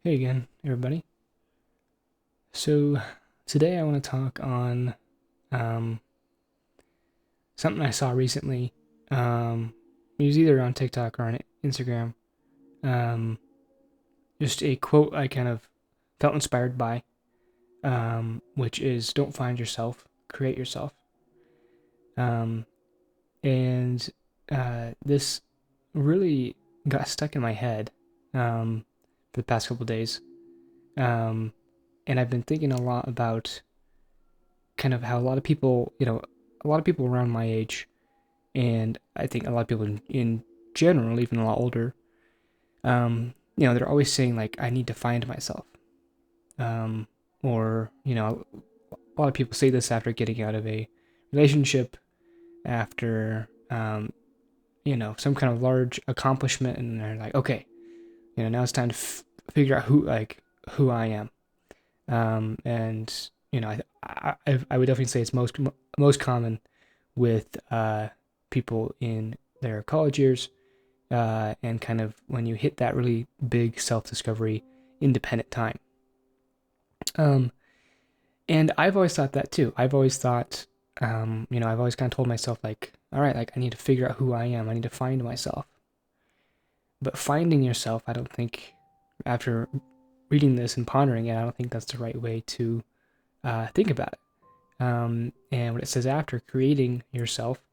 Hey again, everybody. So today I want to talk on um, something I saw recently. It was either on TikTok or on Instagram. Um, just a quote I kind of felt inspired by, which is "Don't find yourself, create yourself." Um, and this really got stuck in my head for the past couple of days. Um, and I've been thinking a lot about kind of how a lot of people, a lot of people around my age, and I think a lot of people in general, even a lot older, they're always saying like, I need to find myself. Um, or, a lot of people say this after getting out of a relationship, after, some kind of large accomplishment, and they're like, okay, now it's time to figure out who I am. And, I would definitely say it's most common with people in their college years, and kind of when you hit that really big self-discovery, independent time. Um, and I've always thought that too. I've always thought, I've always kind of told myself like, all right, like I need to figure out who I am. I need to find myself. But finding yourself, I don't think, after reading this and pondering it, I don't think that's the right way to think about it. And what it says after creating yourself,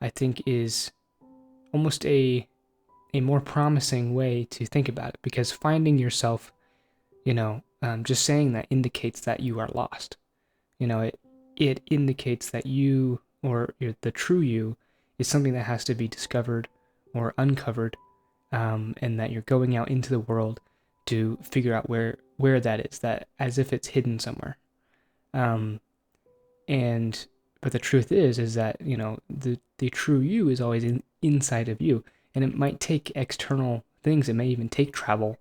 I think is almost a more promising way to think about it, because finding yourself, just saying that indicates that you are lost. It indicates that you, or the true you, is something that has to be discovered or uncovered, and that you're going out into the world to figure out where that is, that as if it's hidden somewhere. Um, and but the truth is that the true you is always inside of you, and it might take external things. It may even take travel,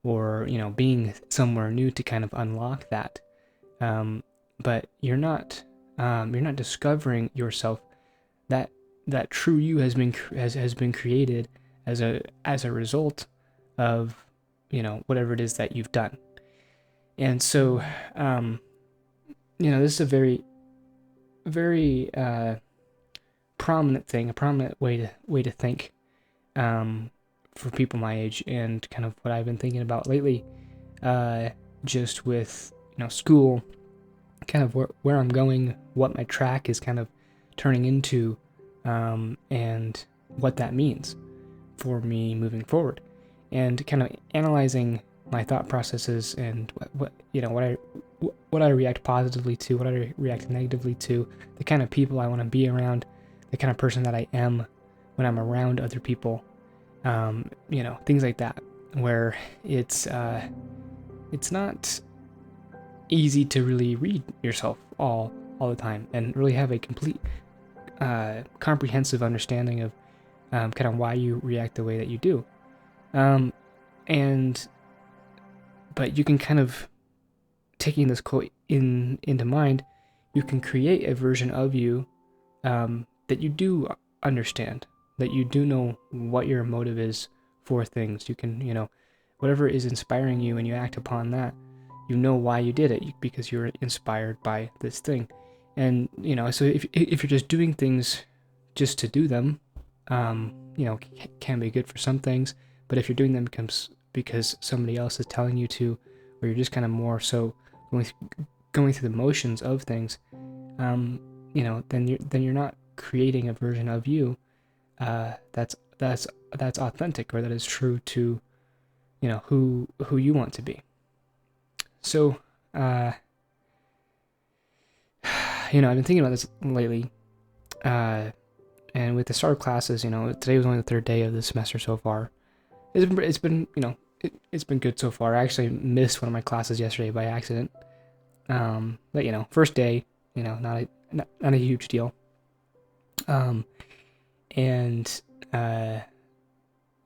or being somewhere new to kind of unlock that. But you're not discovering yourself. That true you has been created as a result of whatever it is that you've done. And so this is a very prominent thing, a prominent way to think, for people my age, and kind of what I've been thinking about lately, just with school, kind of where I'm going, what my track is kind of turning into, and what that means for me moving forward, and kind of analyzing my thought processes, and what I react positively to, what I react negatively to, the kind of people I want to be around, the kind of person that I am when I'm around other people, things like that, where it's not easy to really read yourself all the time and really have a complete comprehensive understanding of kind of why you react the way that you do. Um, and but you can kind of, taking this quote into mind, you can create a version of you, that you do understand, that you do know what your motive is for things. You can, whatever is inspiring you, and you act upon that, you know why you did it, because you're inspired by this thing. And so if you're just doing things just to do them, can be good for some things. But if you're doing them because somebody else is telling you to, or you're just kind of more so going through the motions of things, then you're not creating a version of you that's authentic, or that is true to who you want to be. So I've been thinking about this lately, and with the start of classes, today was only the third day of the semester so far. It's been good so far. I actually missed one of my classes yesterday by accident. But first day, not a huge deal. And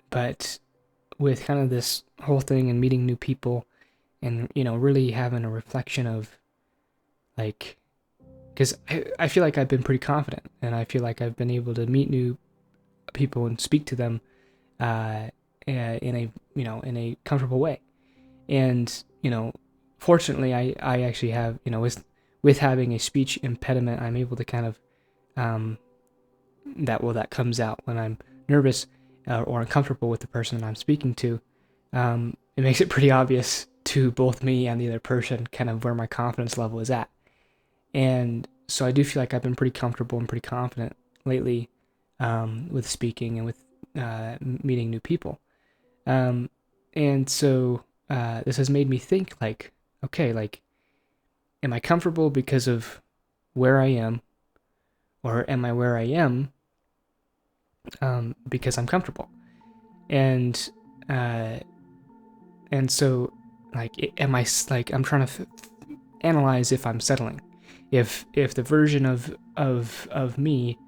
but with kind of this whole thing, and meeting new people, and really having a reflection of, like, because I feel like I've been pretty confident, and I feel like I've been able to meet new people and speak to them, in a comfortable way. And, fortunately, I actually have, with having a speech impediment, I'm able to kind of, that comes out when I'm nervous or uncomfortable with the person that I'm speaking to. It makes it pretty obvious to both me and the other person kind of where my confidence level is at. And so I do feel like I've been pretty comfortable and pretty confident lately with speaking and with meeting new people. And so this has made me think like, okay, like, am I comfortable because of where I am, or am I where I am because I'm comfortable? And uh, and so like, am I like, I'm trying to analyze if I'm settling, if the version of me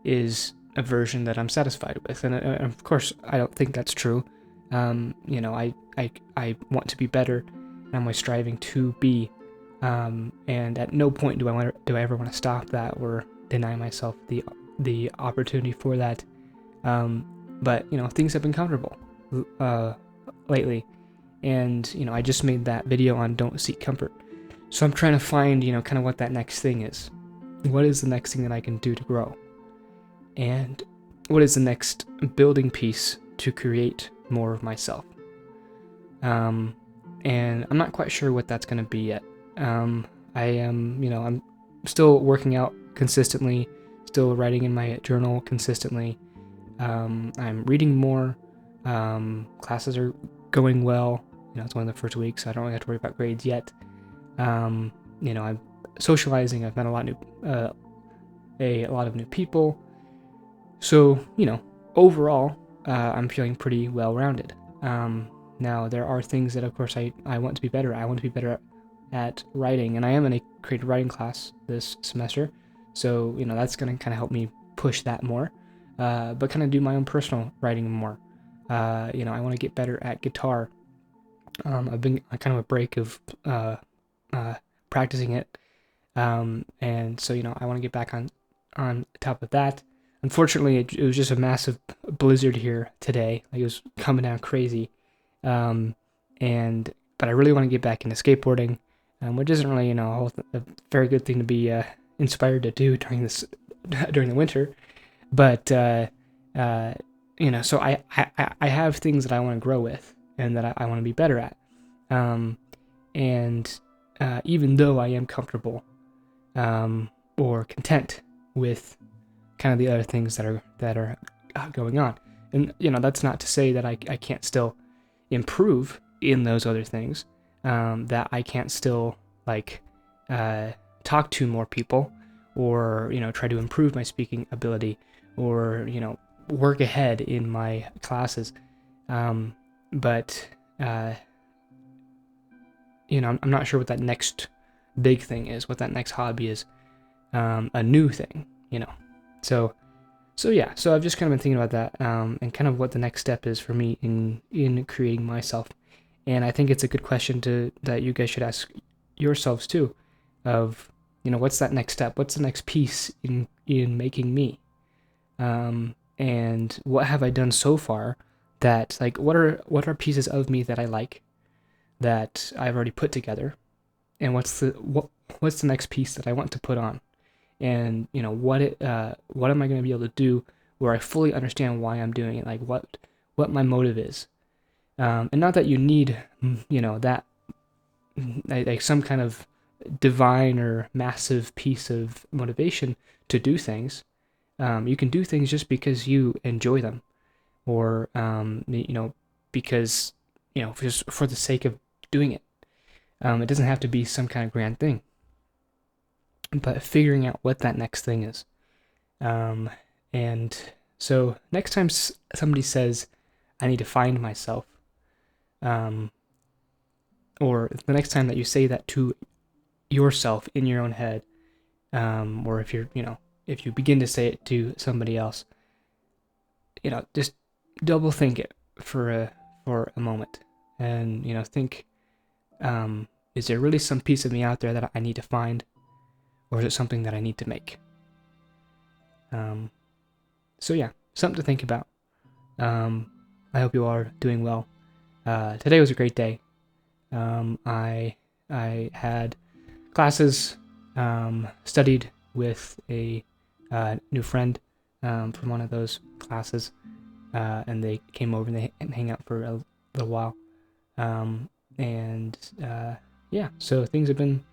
is a version that I'm satisfied with, and of course I don't think that's true. I want to be better, and I'm always striving to be, and at no point do I ever want to stop that or deny myself the opportunity for that. But things have been comfortable lately, and I just made that video on don't seek comfort. So I'm trying to find kind of what that next thing is. What is the next thing that I can do to grow? And what is the next building piece to create more of myself? And I'm not quite sure what that's going to be yet. I am, I'm still working out consistently, still writing in my journal consistently. I'm reading more. Classes are going well. It's one of the first weeks, so I don't really have to worry about grades yet. I'm socializing. I've met a lot of new people. So, overall, I'm feeling pretty well-rounded. Now, there are things that, of course, I want to be better at. I want to be better at writing, and I am in a creative writing class this semester. So, that's going to kind of help me push that more, but kind of do my own personal writing more. I want to get better at guitar. I've been kind of a break of practicing it, and so I want to get back on top of that. Unfortunately, it was just a massive blizzard here today. Like, it was coming down crazy, but I really want to get back into skateboarding, which isn't really a very good thing to be inspired to do during the winter. But so I have things that I want to grow with and that I want to be better at, and even though I am comfortable or content with kind of the other things that are going on, and that's not to say that I can't still improve in those other things, that I can't still like talk to more people, or try to improve my speaking ability, or work ahead in my classes, but I'm not sure what that next big thing is, what that next hobby is, a new thing, So yeah, so I've just kind of been thinking about that, and kind of what the next step is for me in creating myself. And I think it's a good question that you guys should ask yourselves too, of what's that next step? What's the next piece in making me? And what have I done so far that, like, what are pieces of me that I like, that I've already put together, and what's the next piece that I want to put on? And what am I going to be able to do where I fully understand why I'm doing it, like what my motive is, and not that you need that like some kind of divine or massive piece of motivation to do things. You can do things just because you enjoy them, or because just for the sake of doing it. It doesn't have to be some kind of grand thing, but figuring out what that next thing is. And so next time somebody says, I need to find myself, or the next time that you say that to yourself in your own head, or if if you begin to say it to somebody else, just double think it for a moment, and think, is there really some piece of me out there that I need to find, or is it something that I need to make? So yeah, something to think about. I hope you all are doing well. Today was a great day. I had classes, studied with a new friend from one of those classes, and they came over and they hang out for a little while. And yeah, so things have been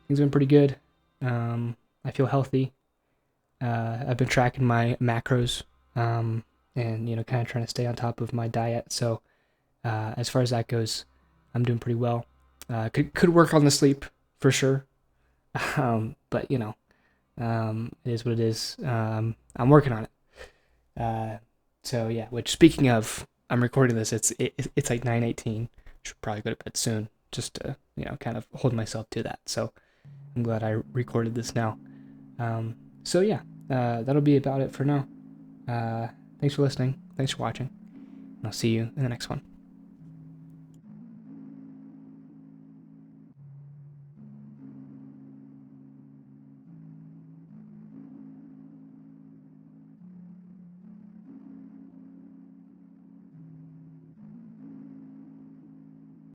pretty good. I feel healthy. I've been tracking my macros, and kind of trying to stay on top of my diet. So as far as that goes, I'm doing pretty well. Could work on the sleep for sure, but it is what it is. I'm working on it. So yeah. Which, speaking of, I'm recording this. It's like 9:18. Should probably go to bed soon, just to kind of hold myself to that. So I'm glad I recorded this now. So yeah, that'll be about it for now. Thanks for listening. Thanks for watching. And I'll see you in the next one.